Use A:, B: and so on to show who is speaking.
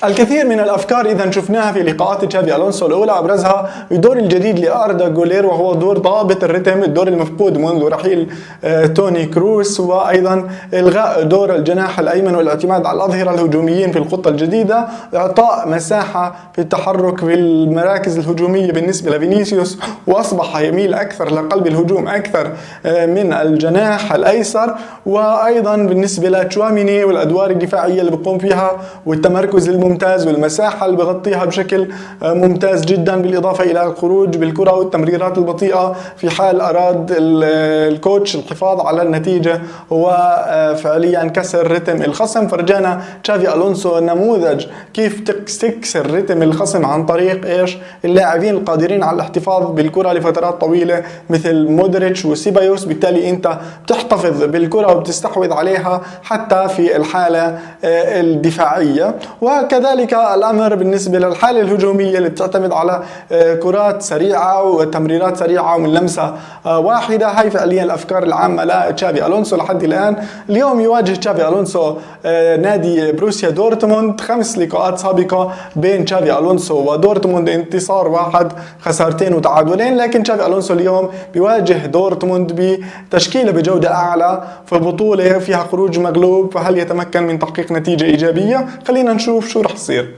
A: الكثير من الافكار اذا شفناها في لقاءات تشافي الونسو الاولى، ابرزها الدور الجديد لاردا جولير وهو دور ضابط الرتم، الدور المفقود منذ رحيل توني كروس، وايضا الغاء دور الجناح الايمن والاعتماد على الاظهره الهجوميين في الخطه الجديده، اعطاء مساحه في التحرك في المراكز الهجوميه بالنسبه لفينيسيوس، واصبح يميل اكثر لقلب الهجوم اكثر من الجناح الايسر، وايضا بالنسبه لتشواميني والادوار الدفاعيه اللي بيقوم فيها والتمركز الممتاز والمساحه اللي بغطيها بشكل ممتاز جدا، بالاضافه الى الخروج بالكره والتمريرات البطيئه في حال اراد الكوتش الحفاظ على النتيجه وفعليا كسر رتم الخصم. فرجانا تشافي الونسو نموذج كيف تكسر رتم الخصم عن طريق ايش؟ اللاعبين القادرين على الاحتفاظ بالكره لفترات طويله مثل مودريتش وسيبايوس، بالتالي انت بتحتفظ بالكره وبتستحوذ عليها حتى في الحاله الدفاعيه. وكذلك الامر بالنسبه للحاله الهجوميه اللي بتعتمد على كرات سريعه وتمريرات سريعه ومن لمسه واحده. هاي فعليا الافكار العامه لتشافي الونسو لحد الان. اليوم يواجه تشافي الونسو نادي بروسيا دورتموند، 5 لقاءات سابقه بين تشافي الونسو ودورتموند، انتصار واحد، خسارتين وتعادلين، لكن تشافي الونسو اليوم بيواجه دورتموند بتشكيله بجوده اعلى في بطوله فيها خروج مغلوب، فهل يتمكن من تحقيق نتيجه ايجابيه؟ خلينا نشوف شو رح يصير.